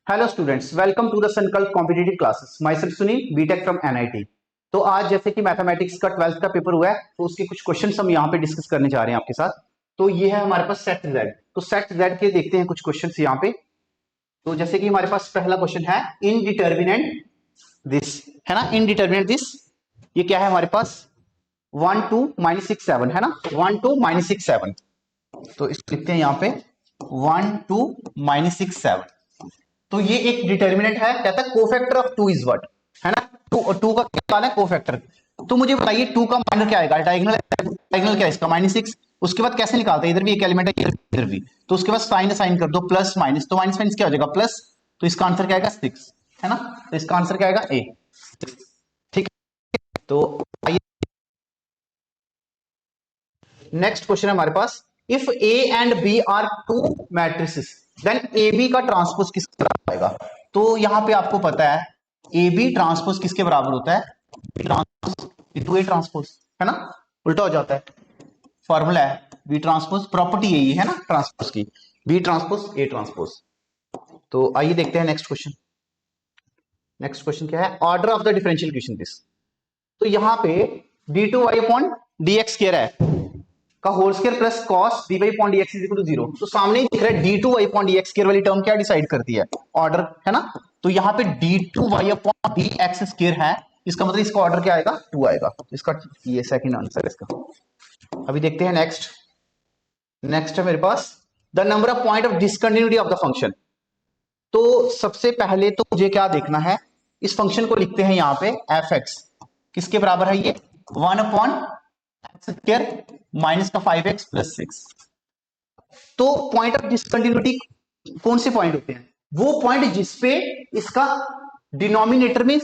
Hello students, welcome to the Sankalp competitive classes. Myself Sunil, BTech from NIT. तो आज जैसे कि मैथमेटिक्स का 12th का पेपर हुआ है, तो उसके कुछ क्वेश्चंस हम यहाँ पे डिस्कस करने जा रहे हैं आपके साथ। तो ये है हमारे पास सेट जेड। तो सेट जेड के देखते हैं कुछ क्वेश्चंस यहाँ पे। तो जैसे कि हमारे पास पहला क्वेश्चन है इनडिटर्मिनेंट दिस, है ना। इनडिटर्मिनेंट दिस, ये क्या है हमारे पास 1 2 -6 7, है ना। 1 2 -6 7। तो इसको लिखते हैं यहाँ पे 1 2 -6 7। तो ये एक डिटर्मिनेंट है, कहता है cofactor of two is what, है ना। टू का क्या निकालना है, कोफैक्टर। तो मुझे बताइए टू का माइनर क्या आएगा, डायगोनल क्या है इसका -6। उसके बाद कैसे निकालते हैं, इधर भी एक एलिमेंट है इधर भी, तो उसके बाद साइन साइन कर दो, प्लस माइनस, तो माइनस माइनस क्या हो जाएगा प्लस। तो इसका आंसर क्या आएगा 6, है ना। तो इसका आंसर क्या आएगा ए। ठीक है, तो आइए नेक्स्ट क्वेश्चन है हमारे पास। If A and B are two matrices, then A B का ट्रांसपोज किसके बराबर आएगा। तो यहां पे आपको पता है ए बी ट्रांसपोज किसके बराबर होता है, टू ए ट्रांसपोज, है ना। उल्टा हो जाता है, फॉर्मूला है बी ट्रांसपोज, प्रॉपर्टी यही है ना ट्रांसपोज की, बी ट्रांसपोज ए ट्रांसपोज। तो आइए देखते हैं नेक्स्ट क्वेश्चन। नेक्स्ट क्वेश्चन क्या है, order of the differential equation this. तो यहां पे D two Y upon D X square है का whole square plus cos D Y upon D X is equal to 0। तो सामने ही दिख रहा है D two Y upon D X square वाली टर्म क्या डिसाइड करती है, ऑर्डर, है ना। तो यहाँ पे D two Y upon D X square है, इसका मतलब इसका ऑर्डर क्या आएगा, 2 आएगा। इसका ये सेकंड आंसर है इसका। अभी देखते हैं नेक्स्ट। नेक्स्ट है मेरे पास the number of point of discontinuity of the function. तो सबसे पहले तो मुझे क्या देखना है, इस फंक्शन को लिखते हैं यहाँ पे एफ एक्स, किसके बराबर है ये 1 अपॉन एक्स स्क्वायर माइनस का 5x प्लस 6। तो पॉइंट ऑफ डिसकंटिन्यूटी कौन से पॉइंट होते हैं, वो पॉइंट जिसपे इसका डिनोमिनेटर में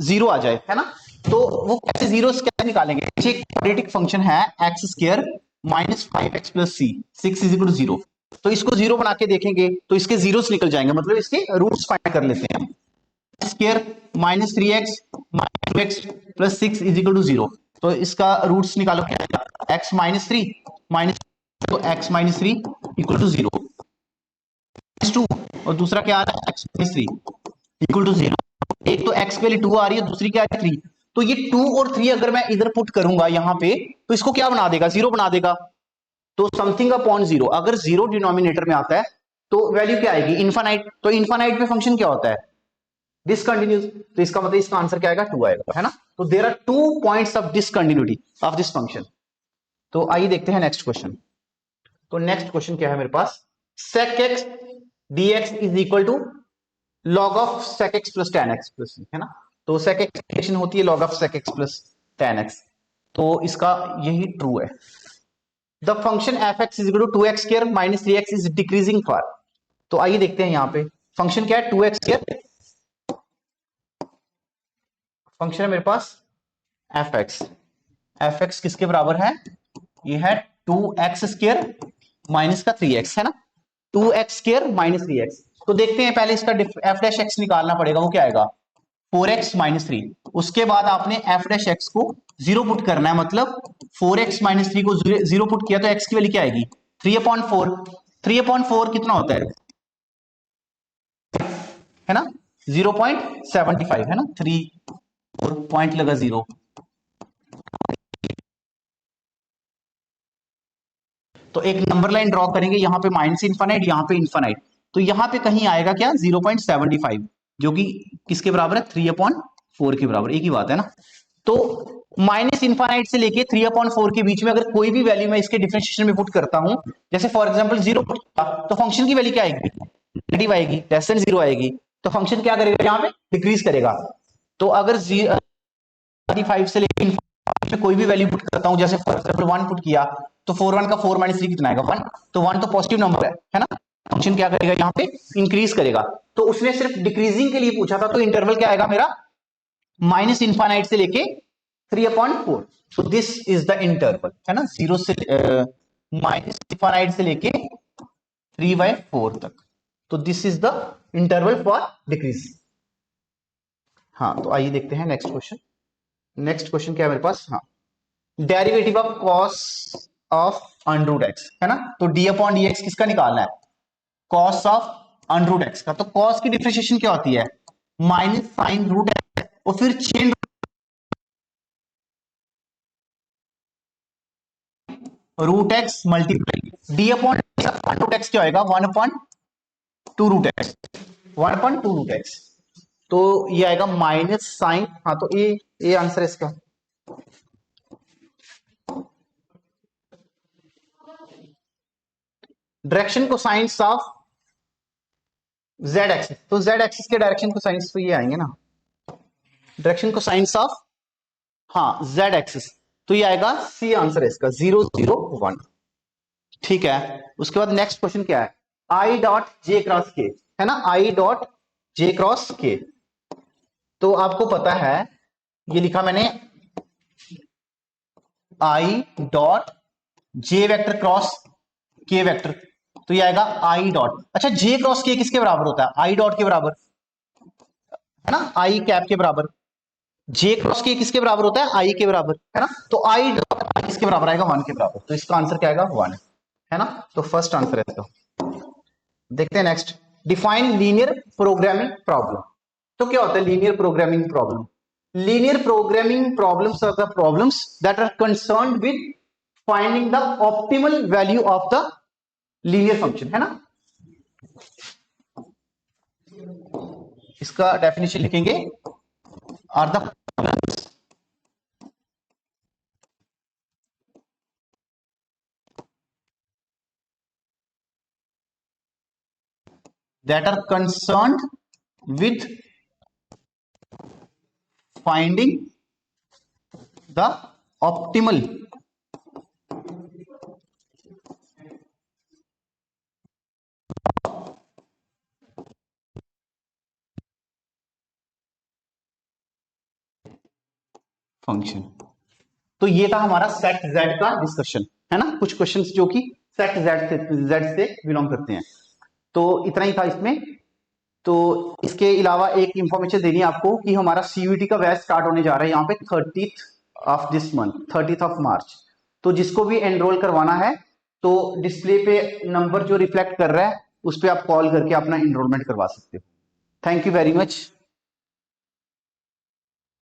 0 आ जाए, है ना। तो वो कैसे जीरो कैसे निकालेंगे, एक क्वाड्रेटिक फंक्शन है x square minus 5x plus c, 6 is equal to 0। तो इसको 0 बना के देखेंगे तो इसके जीरोस निकल जाएंगे, मतलब इसके रूट्स फाइंड कर लेते हैं। Square minus 3x minus 2x plus 6 is equal to 0। तो इसका रूट्स निकालो, क्या आएगा x माइनस 3 माइनस, तो x माइनस 3 इक्वल टू 0 2, और दूसरा क्या आ रहा है x माइनस 3 इक्वल टू 0। एक तो x की वैल्यू 2 आ रही है, दूसरी क्या है 3। तो ये 2 और 3 अगर मैं इधर पुट करूंगा यहाँ पे, तो इसको क्या बना देगा, 0 बना देगा। तो समथिंग अपॉन 0, अगर 0 डिनोमिनेटर में आता है तो वैल्यू क्या आएगी इनफाइनाइट। तो इनफाइनाइट पे फंक्शन क्या होता है, डिसकंटिन्यूस। तो इसका मतलब इसका आंसर क्या आएगा 2 आएगा, है ना। तो there are 2 points of discontinuity of this function. तो आइए देखते हैं नेक्स्ट क्वेश्चन। तो नेक्स्ट क्वेश्चन क्या है मेरे पास, sec x dx is equal to log of sec x plus tan x plus, है ना। तो sec x इक्वेशन होती है log of sec x plus tan x। तो इसका यही ट्रू है। The function f x is equal to 2x square minus 3x is decreasing for. तो आइए देखते हैं यहाँ पे फंक्शन क्या है 2x स्क्वायर, फंक्शन है मेरे पास एफ एक्स। एफ एक्स किसके बराबर है, ये है 2x स्क्वायर माइनस का 3x, है ना। 2x square minus 3x। तो देखते हैं पहले इसका एफ डैश एक्स निकालना पड़ेगा, वो क्या आएगा 4x माइनस 3। उसके बाद आपने एफ डैश एक्स को 0 पुट करना है, मतलब 4x माइनस 3 को 0 पुट किया तो x की वैल्यू क्या आएगी 3/4। 3/4 कितना होता है ना 0.75, है ना। 3 पॉइंट लगा 0, तो एक नंबर लाइन ड्रॉ करेंगे, यहां पे माइनस इनफाइनाइट, यहां पे इनफाइनाइट। तो यहां पे कहीं आएगा क्या 0.75, जो कि किसके बराबर है 3/4 के बराबर, एक ही बात है ना। तो माइनस इनफाइनाइट से लेके 3/4 के बीच में अगर कोई भी वैल्यू मैं इसके डिफरेंशिएशन में पुट करता हूं, जैसे फॉर एग्जांपल 0 पुट किया, तो फंक्शन की वैल्यू क्या आएगी नेगेटिव आएगी, लेस देन 0 आएगी। तो फंक्शन क्या करेगा यहां पे डिक्रीज करेगा। तो अगर 5 से लेके में कोई भी वैल्यू पुट करता हूं, जैसे फॉर एग्जांपल 1 पुट किया, तो 4 1 का 4 माइनस 3 कितना आएगा 1। तो 1 तो पॉजिटिव नंबर है ना। फंक्शन क्या करेगा यहाँ पे इंक्रीज करेगा। तो उसने सिर्फ डिक्रीजिंग के लिए पूछा था, तो इंटरवल क्या आएगा मेरा माइनस इनफाइनाइट से लेके 3/4। So this is the interval, है ना, 0 से माइनस इनफाइनाइट से लेके 3/4 तक। तो this is the interval for decrease. हाँ, तो आइए देखते हैं नेक्स्ट क्वेश्चन। नेक्स्ट क्वेश्चन क्या है मेरे पास, हाँ, derivative of cos of under root x, है ना। तो डी अपॉन डी एक्स किसका निकालना है, cos of under root x का। तो कॉस की डिफरेंशिएशन क्या होती है? माइनस साइन रूट एक्स और फिर chain root x multiply d upon root x क्या होगा? 1/2 रूट एक्स, 1/2 रूट एक्स। तो ये आएगा माइनस साइन, हाँ तो ये आंसर है इसका। डायरेक्शन को साइंस ऑफ जेड एक्सिस, तो जेड एक्सिस के डायरेक्शन को साइंस तो ये आएंगे ना, डायरेक्शन को साइंस ऑफ, हाँ जेड एक्सिस, तो ये आएगा सी आंसर है इसका 0, 0, 1। ठीक है, उसके बाद नेक्स्ट क्वेश्चन क्या है? आई डॉट जे क्रॉस के, है ना, आई डॉट जे क्रॉस के। तो आपको पता है ये लिखा मैंने I dot J vector cross के वेक्टर, तो ये आएगा आई डॉट, अच्छा जे क्रॉस के किसके बराबर होता है? आई डॉट के बराबर, है ना, आई कैप के बराबर। जे क्रॉस के किसके बराबर होता है? आई के बराबर, है ना, तो आई डॉट आई किसके बराबर आएगा? 1 के बराबर, तो इसका आंसर क्या आएगा? 1, है ना, तो फर्स्ट आंसर है इसका। देखते हैं next, define linear programming problem. तो क्या होता है linear programming problem? Linear programming problems are the problems that are concerned with finding the optimal value of the linear function, है ना। इसका डेफिनेशन लिखेंगे, are the that are concerned with finding the optimal function. तो ये था हमारा set Z का discussion, है ना, कुछ क्वेश्चंस जो कि सेट जेड से बिलोंग करते हैं। तो इतना ही था इसमें। तो इसके अलावा एक इंफॉर्मेशन देनी है आपको कि हमारा सीयूईटी का बैच स्टार्ट होने जा रहा है यहाँ पे 30th of this month, 30th of March. तो जिसको भी एनरोल करवाना है तो डिस्प्ले पे नंबर जो रिफ्लेक्ट कर रहा है उस पर आप कॉल करके अपना एनरोलमेंट करवा सकते हो। Thank you very much.